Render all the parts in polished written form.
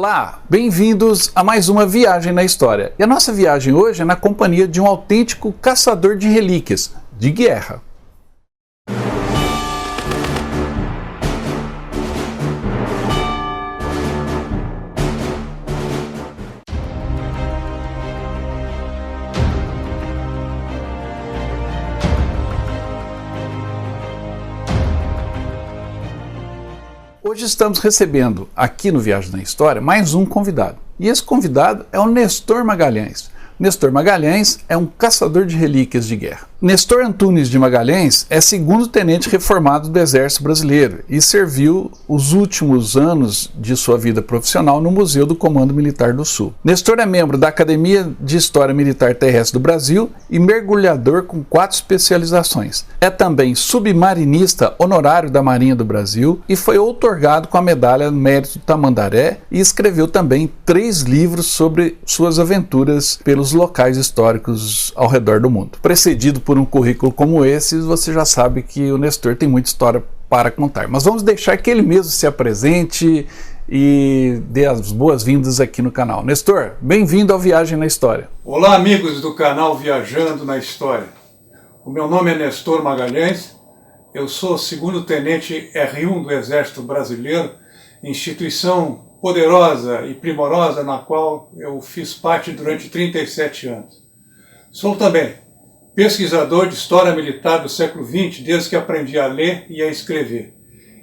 Olá, bem-vindos a mais uma viagem na história. E a nossa viagem hoje é na companhia de um autêntico caçador de relíquias de guerra. Hoje estamos recebendo aqui no Viagem na História mais um convidado. E esse convidado é o Nestor Magalhães. Nestor Magalhães é um caçador de relíquias de guerra. Nestor Antunes de Magalhães é segundo tenente reformado do Exército Brasileiro e serviu os últimos anos de sua vida profissional no Museu do Comando Militar do Sul. Nestor é membro da Academia de História Militar Terrestre do Brasil e mergulhador com 4 especializações. É também submarinista honorário da Marinha do Brasil e foi outorgado com a Medalha Mérito Tamandaré e escreveu também 3 livros sobre suas aventuras pelos locais históricos ao redor do mundo. Precedido por um currículo como esse, você já sabe que o Nestor tem muita história para contar. Mas vamos deixar que ele mesmo se apresente e dê as boas-vindas aqui no canal. Nestor, bem-vindo ao Viagem na História. Olá, amigos do canal Viajando na História. O meu nome é Nestor Magalhães, eu sou segundo tenente R1 do Exército Brasileiro, instituição poderosa e primorosa na qual eu fiz parte durante 37 anos. Sou também pesquisador de História Militar do século XX, desde que aprendi a ler e a escrever.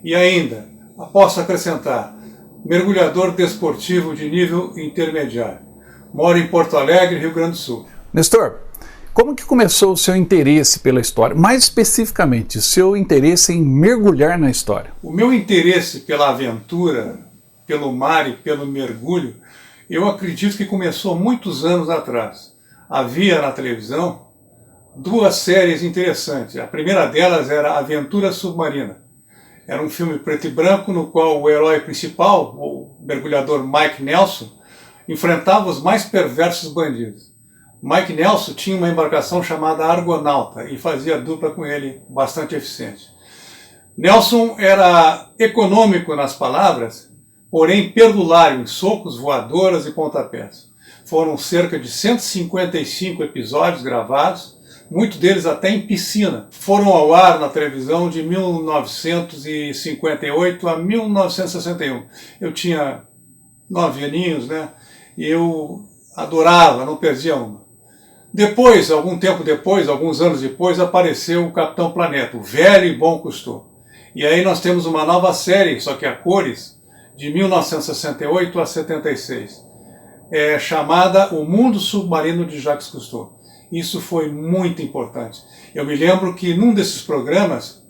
E ainda, posso acrescentar, mergulhador desportivo de nível intermediário. Moro em Porto Alegre, Rio Grande do Sul. Nestor, como que começou o seu interesse pela história? Mais especificamente, o seu interesse em mergulhar na história? O meu interesse pela aventura, pelo mar e pelo mergulho, eu acredito que começou muitos anos atrás. Havia na televisão 2 séries interessantes. A primeira delas era Aventura Submarina. Era um filme preto e branco no qual o herói principal, o mergulhador Mike Nelson, enfrentava os mais perversos bandidos. Mike Nelson tinha uma embarcação chamada Argonauta e fazia dupla com ele bastante eficiente. Nelson era econômico nas palavras, porém perdulário em socos, voadoras e pontapés. Foram cerca de 155 episódios gravados, muitos deles até em piscina. Foram ao ar na televisão de 1958 a 1961. Eu tinha 9 aninhos, né? E eu adorava, não perdia uma. Depois, alguns anos depois, apareceu o Capitão Planeta, o velho e bom Cousteau. E aí nós temos uma nova série, só que a cores, de 1968 a 76, chamada O Mundo Submarino de Jacques Cousteau. Isso foi muito importante. Eu me lembro que num desses programas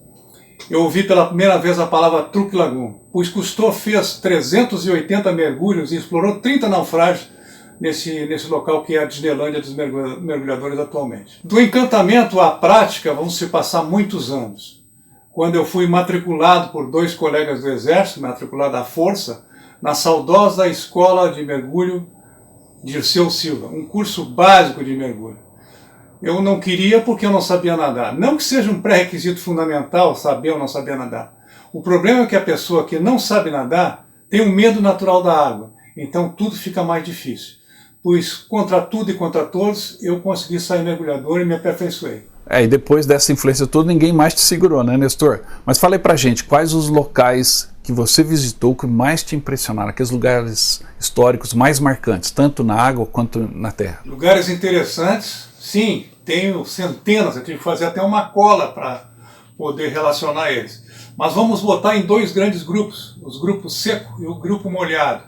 eu ouvi pela primeira vez a palavra Truc Lagoon, pois Cousteau fez 380 mergulhos e explorou 30 naufrágios nesse local que é a Disneylândia dos mergulhadores atualmente. Do encantamento à prática vão se passar muitos anos. Quando eu fui matriculado por 2 colegas do Exército, matriculado à força, na saudosa Escola de Mergulho Dirceu Silva, um curso básico de mergulho. Eu não queria porque eu não sabia nadar. Não que seja um pré-requisito fundamental saber ou não saber nadar. O problema é que a pessoa que não sabe nadar tem um medo natural da água. Então tudo fica mais difícil. Pois contra tudo e contra todos, eu consegui sair mergulhador e me aperfeiçoei. E depois dessa influência toda, ninguém mais te segurou, né, Nestor? Mas fala aí pra gente, quais os locais que você visitou que mais te impressionaram? Aqueles lugares históricos mais marcantes, tanto na água quanto na terra? Lugares interessantes, sim, tenho centenas, eu tive que fazer até uma cola para poder relacionar eles. Mas vamos botar em 2 grandes grupos, os grupos seco e o grupo molhado.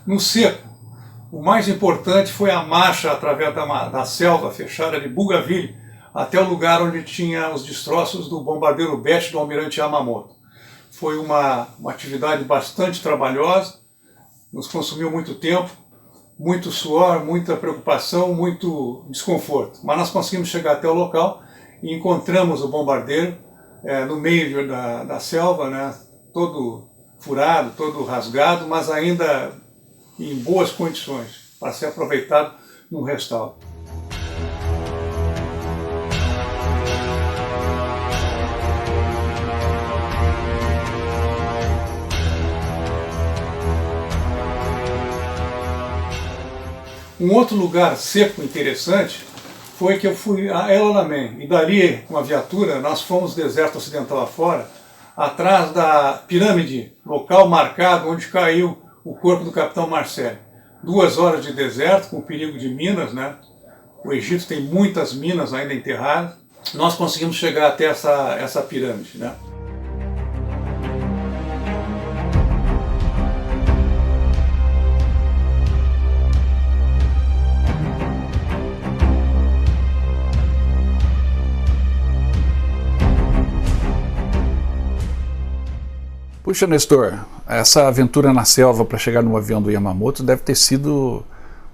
No seco, o mais importante foi a marcha através da selva fechada de Bougainville até o lugar onde tinha os destroços do bombardeiro Beth do almirante Yamamoto. Foi uma atividade bastante trabalhosa, nos consumiu muito tempo, muito suor, muita preocupação, muito desconforto. Mas nós conseguimos chegar até o local e encontramos o bombardeiro no meio da selva, né, todo furado, todo rasgado, mas ainda em boas condições para ser aproveitado no restauro. Um outro lugar seco interessante foi que eu fui a El Alamein, e dali, com a viatura, nós fomos deserto ocidental afora, atrás da pirâmide, local marcado onde caiu o corpo do capitão Marcel. 2 horas de deserto, com perigo de minas, né? O Egito tem muitas minas ainda enterradas. Nós conseguimos chegar até essa pirâmide, né? Puxa, Nestor, essa aventura na selva para chegar no avião do Yamamoto deve ter sido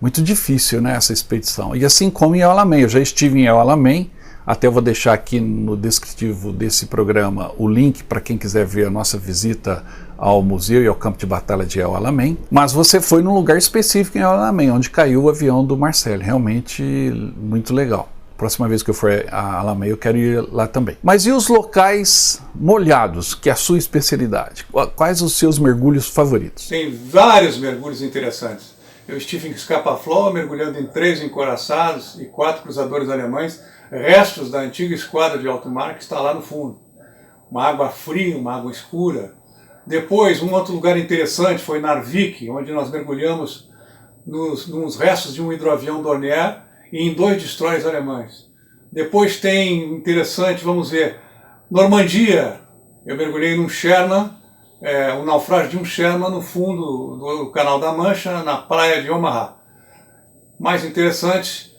muito difícil, né, essa expedição. E assim como em El Alamein, eu já estive em El Alamein, até eu vou deixar aqui no descritivo desse programa o link para quem quiser ver a nossa visita ao museu e ao campo de batalha de El Alamein. Mas você foi num lugar específico em El Alamein, onde caiu o avião do Marcel, realmente muito legal. Próxima vez que eu for a Alamein, eu quero ir lá também. Mas e os locais molhados, que é a sua especialidade? Quais os seus mergulhos favoritos? Tem vários mergulhos interessantes. Eu estive em Scapa-Flow, mergulhando em 3 encoraçados e 4 cruzadores alemães, restos da antiga esquadra de alto mar que está lá no fundo. Uma água fria, uma água escura. Depois, um outro lugar interessante foi Narvik, onde nós mergulhamos nos restos de um hidroavião Dornier e em 2 destroyers alemães. Depois tem, interessante, vamos ver, Normandia. Eu mergulhei num Sherman, um naufrágio de um Sherman no fundo do Canal da Mancha, na praia de Omaha. Mais interessante,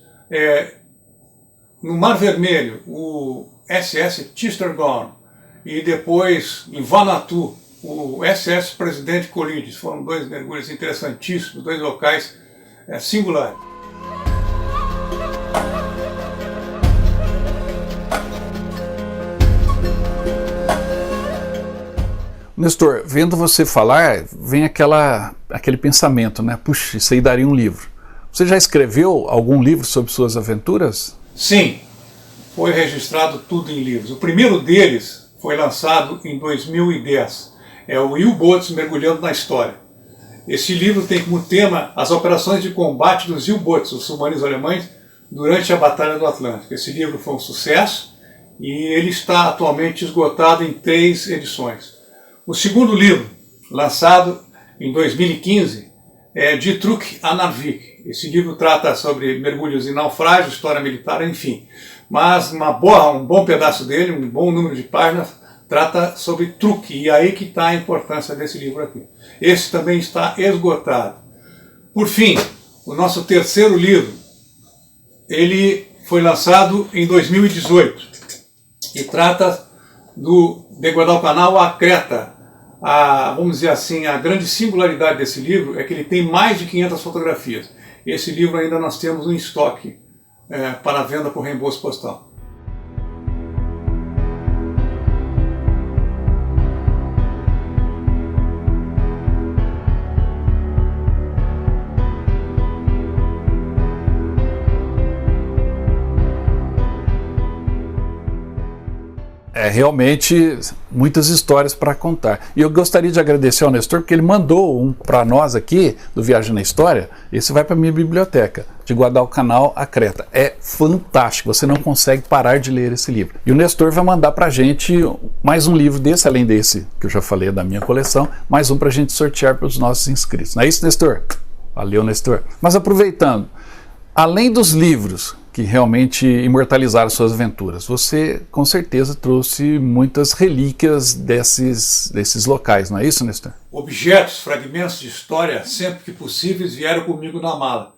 no Mar Vermelho, o SS Tchistergorn, e depois em Vanuatu, o SS Presidente Colidis. Foram 2 mergulhos interessantíssimos, 2 locais singulares. Nestor, vendo você falar, vem aquele pensamento, né? Puxa, isso aí daria um livro. Você já escreveu algum livro sobre suas aventuras? Sim, foi registrado tudo em livros. O primeiro deles foi lançado em 2010. É o U-Boats Mergulhando na História. Esse livro tem como tema as operações de combate dos U-Boats, os submarinos alemães, durante a Batalha do Atlântico. Esse livro foi um sucesso e ele está atualmente esgotado em 3 edições. O segundo livro, lançado em 2015, é Die Truck an Narvik. Esse livro trata sobre mergulhos em naufrágio, história militar, enfim. Mas um bom pedaço dele, um bom número de páginas, trata sobre truque. E aí que está a importância desse livro aqui. Esse também está esgotado. Por fim, o nosso terceiro livro, ele foi lançado em 2018 e trata de Guadalcanal a Creta. Vamos dizer assim, a grande singularidade desse livro é que ele tem mais de 500 fotografias. Esse livro ainda nós temos em estoque para venda por reembolso postal. Realmente muitas histórias para contar. E eu gostaria de agradecer ao Nestor, porque ele mandou um para nós aqui, do Viagem na História. Esse vai para a minha biblioteca, de Guadalcanal a Creta. É fantástico, você não consegue parar de ler esse livro. E o Nestor vai mandar para a gente mais um livro desse, além desse que eu já falei da minha coleção, mais um para a gente sortear para os nossos inscritos. Não é isso, Nestor? Valeu, Nestor. Mas aproveitando, além dos livros que realmente imortalizaram suas aventuras, você com certeza trouxe muitas relíquias desses locais, não é isso, Nestor? Objetos, fragmentos de história, sempre que possíveis, vieram comigo na mala.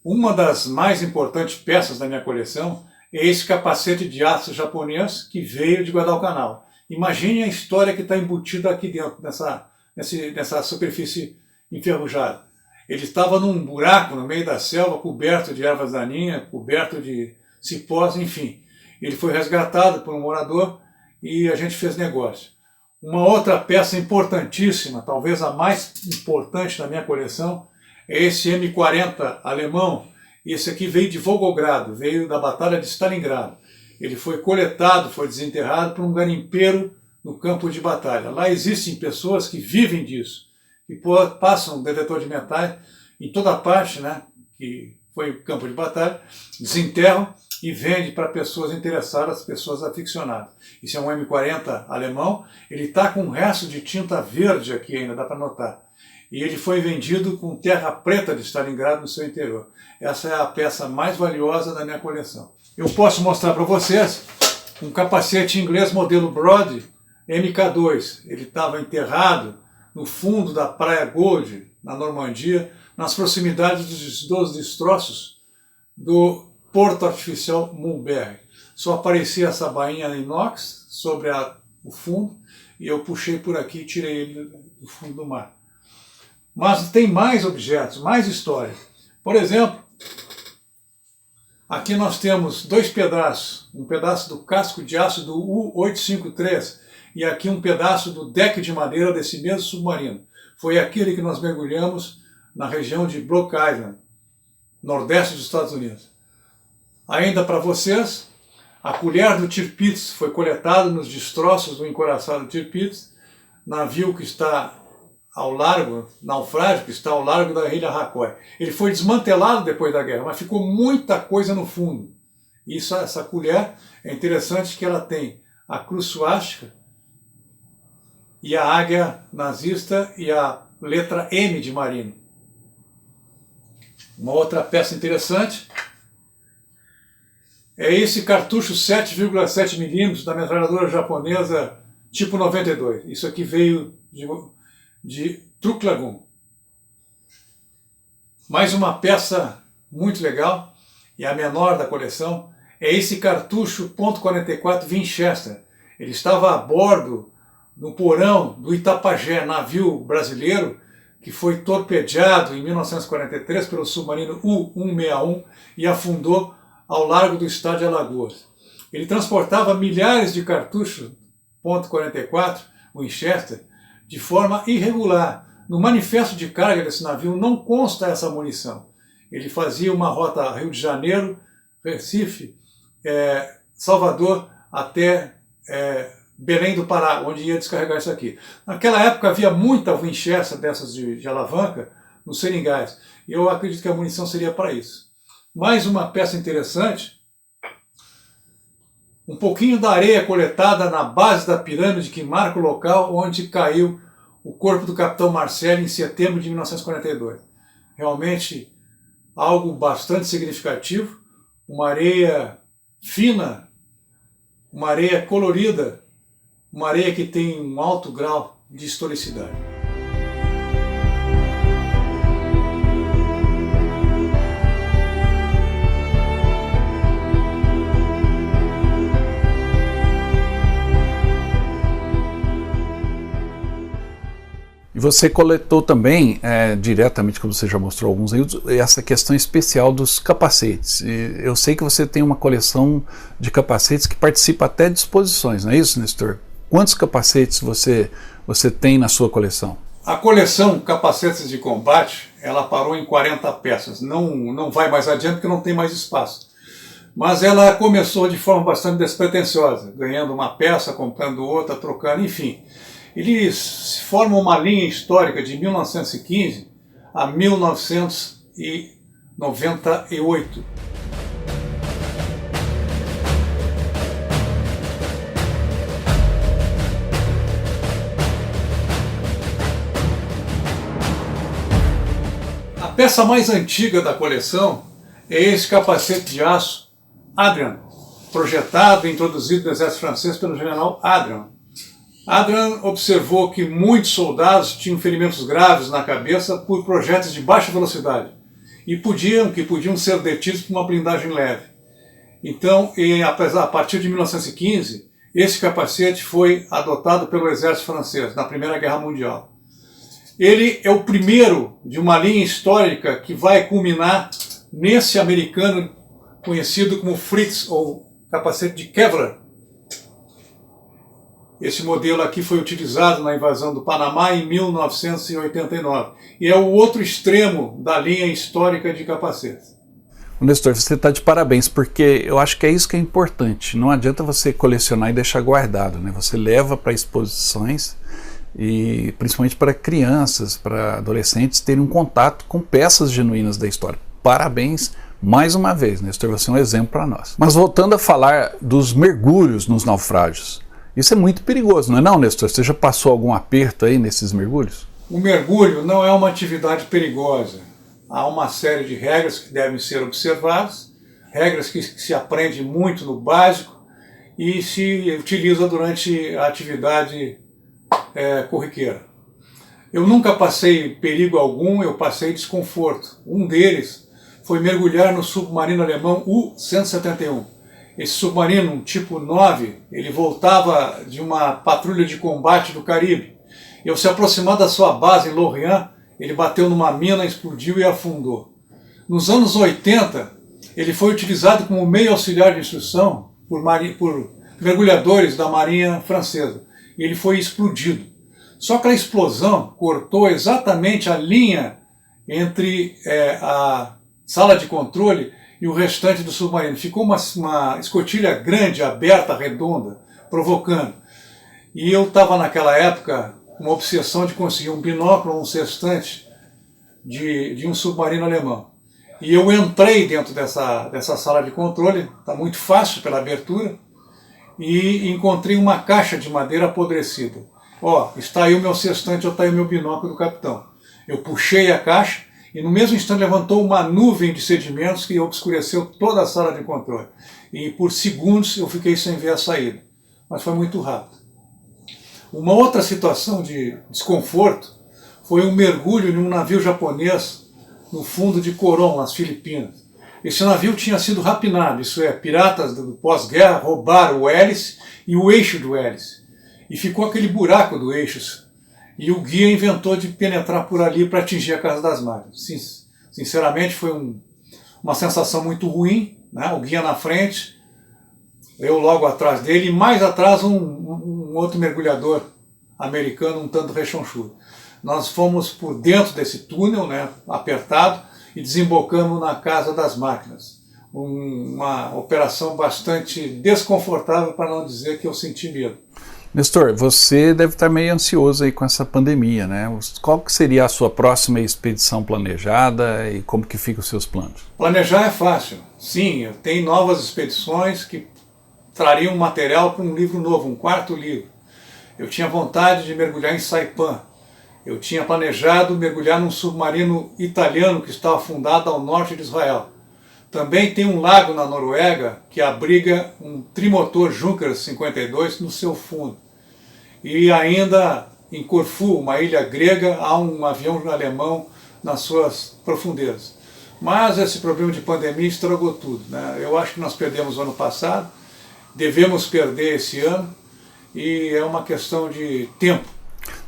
Uma das mais importantes peças da minha coleção é esse capacete de aço japonês que veio de Guadalcanal. Imagine a história que está embutida aqui dentro, nessa superfície enferrujada. Ele estava num buraco no meio da selva, coberto de ervas daninhas, coberto de cipós, enfim. Ele foi resgatado por um morador e a gente fez negócio. Uma outra peça importantíssima, talvez a mais importante da minha coleção, é esse M40 alemão. Esse aqui veio de Volgogrado, veio da Batalha de Stalingrado. Ele foi coletado, foi desenterrado por um garimpeiro no campo de batalha. Lá existem pessoas que vivem disso, que passam detetor de metais em toda parte, né, que foi campo de batalha, desenterram e vende para pessoas interessadas, pessoas aficionadas. Isso é um M40 alemão, ele está com um resto de tinta verde aqui ainda, dá para notar. E ele foi vendido com terra preta de Stalingrado no seu interior. Essa é a peça mais valiosa da minha coleção. Eu posso mostrar para vocês um capacete inglês modelo Broad MK2. Ele estava enterrado no fundo da Praia Gold, na Normandia, nas proximidades dos destroços do Porto Artificial Mulberry. Só aparecia essa bainha inox sobre o fundo e eu puxei por aqui e tirei ele do fundo do mar. Mas tem mais objetos, mais história. Por exemplo, aqui nós temos dois pedaços. Um pedaço do casco de aço do U-853 e aqui um pedaço do deck de madeira desse mesmo submarino. Foi aquele que nós mergulhamos na região de Block Island, nordeste dos Estados Unidos. Ainda para vocês, a colher do Tirpitz foi coletada nos destroços do encoraçado Tirpitz, navio que está ao largo, naufrágio que está ao largo da ilha Racoy. Ele foi desmantelado depois da guerra, mas ficou muita coisa no fundo. Essa colher é interessante que ela tem a cruz suástica e a águia nazista e a letra M de Marine. Uma outra peça interessante é esse cartucho 7,7 mm da metralhadora japonesa tipo 92. Isso aqui veio de Truk Lagoon. Mais uma peça muito legal, e a menor da coleção, é esse cartucho .44 Winchester. Ele estava a bordo no porão do Itapajé, navio brasileiro, que foi torpedeado em 1943 pelo submarino U-161 e afundou ao largo do estado de Alagoas. Ele transportava milhares de cartuchos .44 Winchester de forma irregular. No manifesto de carga desse navio não consta essa munição. Ele fazia uma rota Rio de Janeiro, Recife, Salvador até Belém do Pará, onde ia descarregar isso aqui. Naquela época havia muita Winchester dessas de alavanca nos seringais. E eu acredito que a munição seria para isso. Mais uma peça interessante, um pouquinho da areia coletada na base da pirâmide que marca o local onde caiu o corpo do capitão Marcel em setembro de 1942. Realmente algo bastante significativo, uma areia fina, uma areia colorida, uma areia que tem um alto grau de historicidade. E você coletou também, diretamente, como você já mostrou alguns aí, essa questão especial dos capacetes. E eu sei que você tem uma coleção de capacetes que participa até de exposições, não é isso, Nestor? Quantos capacetes você tem na sua coleção? A coleção Capacetes de Combate, ela parou em 40 peças. Não vai mais adiante porque não tem mais espaço. Mas ela começou de forma bastante despretensiosa, ganhando uma peça, comprando outra, trocando, enfim. Eles formam uma linha histórica de 1915 a 1998. A peça mais antiga da coleção é esse capacete de aço Adrian, projetado e introduzido no exército francês pelo general Adrian. Adrian observou que muitos soldados tinham ferimentos graves na cabeça por projéteis de baixa velocidade e podiam ser detidos por uma blindagem leve. Então, a partir de 1915, esse capacete foi adotado pelo exército francês na Primeira Guerra Mundial. Ele é o primeiro de uma linha histórica que vai culminar nesse americano conhecido como Fritz, ou capacete de Kevlar. Esse modelo aqui foi utilizado na invasão do Panamá em 1989. E é o outro extremo da linha histórica de capacetes. Nestor, você está de parabéns, porque eu acho que é isso que é importante. Não adianta você colecionar e deixar guardado, né? Você leva para exposições, e principalmente para crianças, para adolescentes terem um contato com peças genuínas da história. Parabéns mais uma vez, Nestor, você é um exemplo para nós. Mas voltando a falar dos mergulhos nos naufrágios, isso é muito perigoso, não é não, Nestor? Você já passou algum aperto aí nesses mergulhos? O mergulho não é uma atividade perigosa. Há uma série de regras que devem ser observadas, regras que se aprende muito no básico e se utiliza durante a atividade corriqueira. Eu nunca passei perigo algum, eu passei desconforto. Um deles foi mergulhar no submarino alemão U-171. Esse submarino, um tipo 9, ele voltava de uma patrulha de combate do Caribe. E ao se aproximar da sua base em Lorient, ele bateu numa mina, explodiu e afundou. Nos anos 80, ele foi utilizado como meio auxiliar de instrução por mergulhadores da Marinha Francesa. E ele foi explodido. Só que a explosão cortou exatamente a linha entre a sala de controle e o restante do submarino. Ficou uma escotilha grande, aberta, redonda, provocando. E eu estava naquela época com uma obsessão de conseguir um binóculo ou um sextante de um submarino alemão. E eu entrei dentro dessa sala de controle, está muito fácil pela abertura, e encontrei uma caixa de madeira apodrecida. Ó, está aí o meu sextante, ou está aí o meu binóculo do capitão. Eu puxei a caixa e no mesmo instante levantou uma nuvem de sedimentos que obscureceu toda a sala de controle. E por segundos eu fiquei sem ver a saída. Mas foi muito rápido. Uma outra situação de desconforto foi um mergulho em um navio japonês no fundo de Coron, nas Filipinas. Esse navio tinha sido rapinado, isso é, piratas do pós-guerra roubaram o hélice e o eixo do hélice. E ficou aquele buraco do eixo. E o guia inventou de penetrar por ali para atingir a Casa das Máquinas. Sinceramente, foi uma sensação muito ruim, né? O guia na frente, eu logo atrás dele, e mais atrás um outro mergulhador americano, um tanto rechonchudo. Nós fomos por dentro desse túnel, né, apertado, e desembocamos na Casa das Máquinas. Uma operação bastante desconfortável, para não dizer que eu senti medo. Nestor, você deve estar meio ansioso aí com essa pandemia, né? Qual que seria a sua próxima expedição planejada e como que ficam os seus planos? Planejar é fácil. Sim, eu tenho novas expedições que trariam material para um livro novo, um quarto livro. Eu tinha vontade de mergulhar em Saipan. Eu tinha planejado mergulhar num submarino italiano que está afundado ao norte de Israel. Também tem um lago na Noruega que abriga um trimotor Junkers 52 no seu fundo. E ainda em Corfu, uma ilha grega, há um avião alemão nas suas profundezas. Mas esse problema de pandemia estragou tudo, né? Eu acho que nós perdemos o ano passado, devemos perder esse ano, e é uma questão de tempo.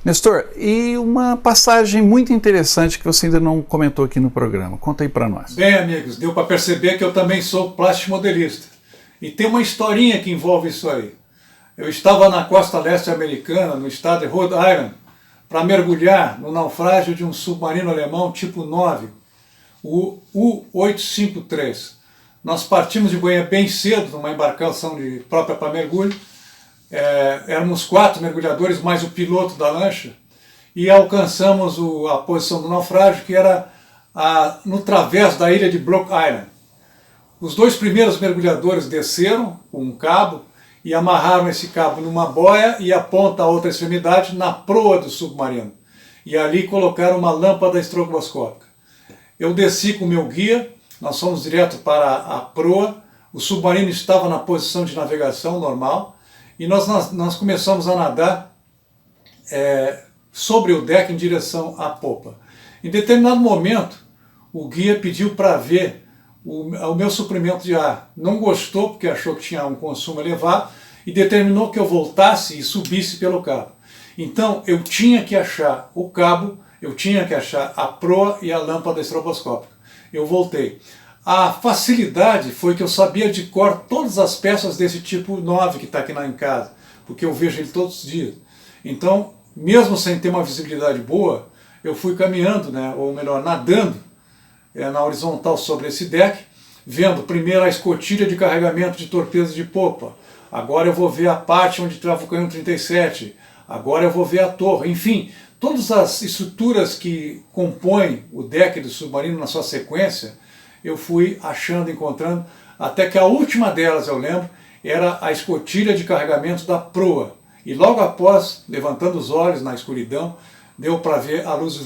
Nestor, e uma passagem muito interessante que você ainda não comentou aqui no programa. Conta aí para nós. Bem, amigos, deu para perceber que eu também sou plástico modelista. E tem uma historinha que envolve isso aí. Eu estava na costa leste americana, no estado de Rhode Island, para mergulhar no naufrágio de um submarino alemão tipo 9, o U-853. Nós partimos de Goiânia bem cedo, numa embarcação própria para mergulho. Éramos 4 mergulhadores, mais o piloto da lancha, e alcançamos a posição do naufrágio, que era no través da ilha de Block Island. Os 2 primeiros mergulhadores desceram com um cabo e amarraram esse cabo numa boia e a ponta, a outra extremidade, na proa do submarino. E ali colocaram uma lâmpada estroboscópica. Eu desci com o meu guia, nós fomos direto para a proa, o submarino estava na posição de navegação normal, e nós começamos a nadar sobre o deck em direção à popa. Em determinado momento, o guia pediu para ver o meu suprimento de ar. Não gostou, porque achou que tinha um consumo elevado, e determinou que eu voltasse e subisse pelo cabo. Então, eu tinha que achar o cabo, eu tinha que achar a proa e a lâmpada estroboscópica. Eu voltei. A facilidade foi que eu sabia de cor todas as peças desse tipo 9 que está aqui em casa, porque eu vejo ele todos os dias. Então, mesmo sem ter uma visibilidade boa, eu fui caminhando, né, ou melhor, nadando na horizontal sobre esse deck, vendo primeiro a escotilha de carregamento de torpedos de popa, agora eu vou ver a parte onde trava o canhão 37, agora eu vou ver a torre, enfim, todas as estruturas que compõem o deck do submarino na sua sequência, eu fui achando, encontrando, até que a última delas, eu lembro, era a escotilha de carregamento da proa. E logo após, levantando os olhos na escuridão, deu para ver a luz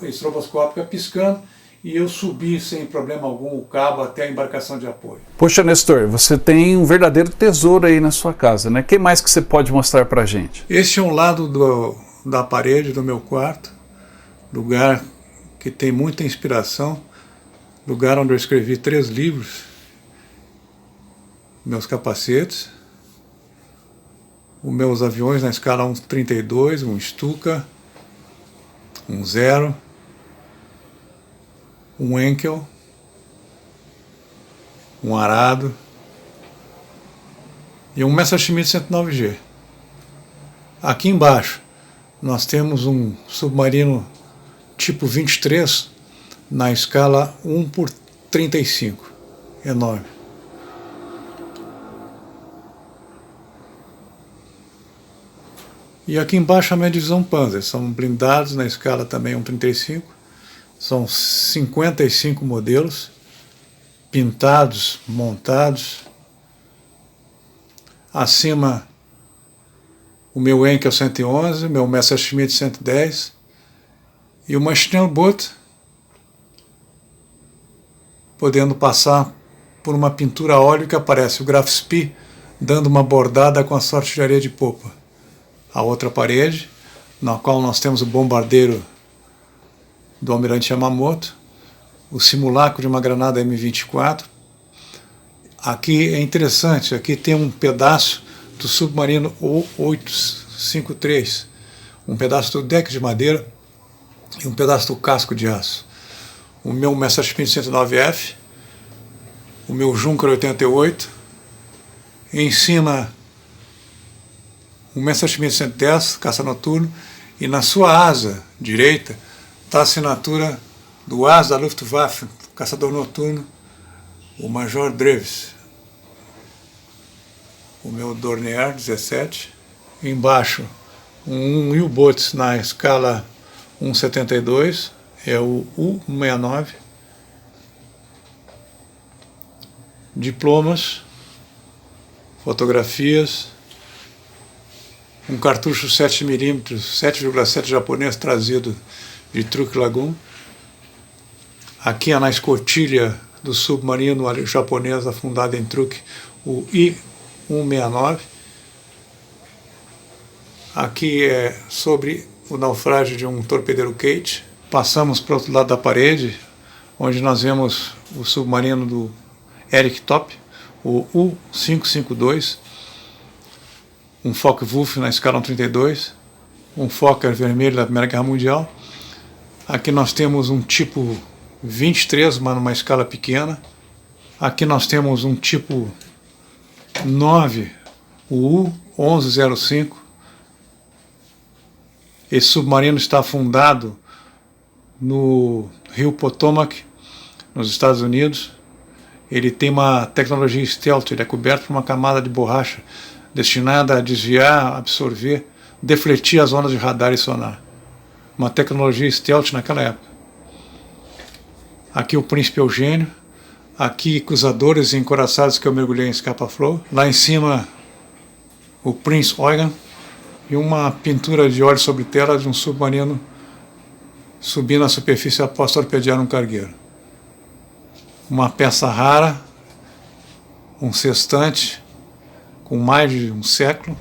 estroboscópica piscando, e eu subi sem problema algum o cabo até a embarcação de apoio. Poxa, Nestor, você tem um verdadeiro tesouro aí na sua casa, né? O que mais que você pode mostrar para a gente? Este é um lado da parede do meu quarto, lugar que tem muita inspiração, lugar onde eu escrevi 3 livros, meus capacetes, os meus aviões na escala 1:32, um Stuka, um Zero, um Enkel, um Arado e um Messerschmitt 109G. Aqui embaixo nós temos um submarino tipo 23 na escala 1:35, enorme. E aqui embaixo a minha divisão Panzer, são blindados na escala também 1:35, são 55 modelos, pintados, montados. Acima o meu Enkel 111, meu Messerschmitt 110 e uma Schnellboot, podendo passar por uma pintura a óleo que aparece o Graf Spee dando uma bordada com a sua artilharia de popa. A outra parede, na qual nós temos o bombardeiro do Almirante Yamamoto, o simulacro de uma granada M24. Aqui é interessante, aqui tem um pedaço do submarino O-853, um pedaço do deck de madeira e um pedaço do casco de aço. O meu Messerschmitt 109F, o meu Junker 88, em cima o Messerschmitt 110, caça noturno, e na sua asa direita está a assinatura do as da Luftwaffe, caçador noturno, o Major Dreves. O meu Dornier 17, embaixo um U-Boat na escala 1:72, é o U-69, diplomas, fotografias, um cartucho 7mm, 7,7 japonês trazido de Truk Lagoon. Aqui na escotilha do submarino japonês afundado em Truk, o I-169. Aqui é sobre o naufrágio de um torpedeiro Kate. Passamos para o outro lado da parede, onde nós vemos o submarino do Erik Top, o U-552, um Focke-Wulf na escala 1:32, um Fokker vermelho da Primeira Guerra Mundial. Aqui nós temos um tipo 23, mas numa escala pequena. Aqui nós temos um tipo 9, o U-1105. Esse submarino está afundado no rio Potomac, nos Estados Unidos. Ele tem uma tecnologia stealth, ele é coberto por uma camada de borracha destinada a desviar, absorver, defletir as ondas de radar e sonar. Uma tecnologia stealth naquela época. Aqui o Príncipe Eugênio, aqui cruzadores e encoraçados que eu mergulhei em Scapa Flow. Lá em cima o Prince Eugen e uma pintura de óleo sobre tela de um submarino subindo à superfície após torpedear um cargueiro. Uma peça rara, um sextante com mais de um século.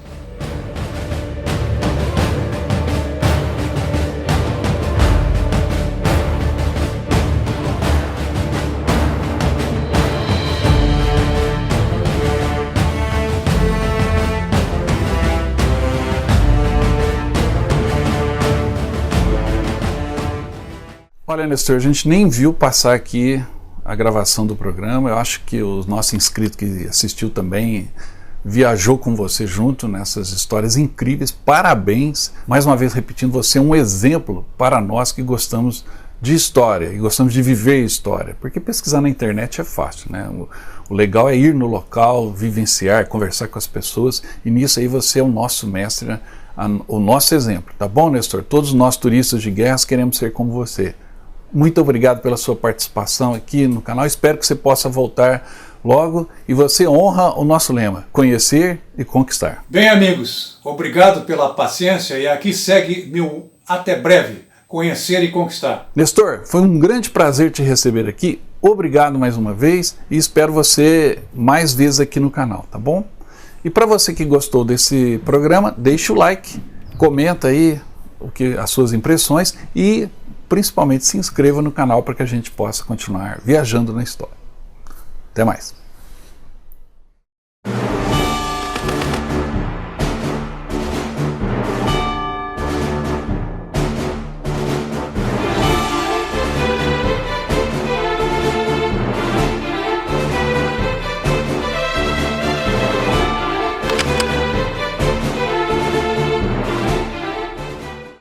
Olha, Nestor, a gente nem viu passar aqui a gravação do programa. Eu acho que o nosso inscrito que assistiu também viajou com você junto nessas histórias incríveis. Parabéns! Mais uma vez repetindo, você é um exemplo para nós que gostamos de história e gostamos de viver história, porque pesquisar na internet é fácil, né? O legal é ir no local, vivenciar, conversar com as pessoas, e nisso aí você é o nosso mestre, o nosso exemplo, tá bom, Nestor? Todos nós turistas de guerras queremos ser como você. muito obrigado pela sua participação aqui no canal. Espero que você possa voltar logo e você honra o nosso lema: conhecer e conquistar. Bem, amigos, obrigado pela paciência e aqui segue meu até breve, conhecer e conquistar. Nestor, foi um grande prazer te receber aqui. Obrigado mais uma vez e espero você mais vezes aqui no canal, tá bom? E para você que gostou desse programa, deixa o like, comenta aí as suas impressões e principalmente se inscreva no canal para que a gente possa continuar viajando na história. Até mais!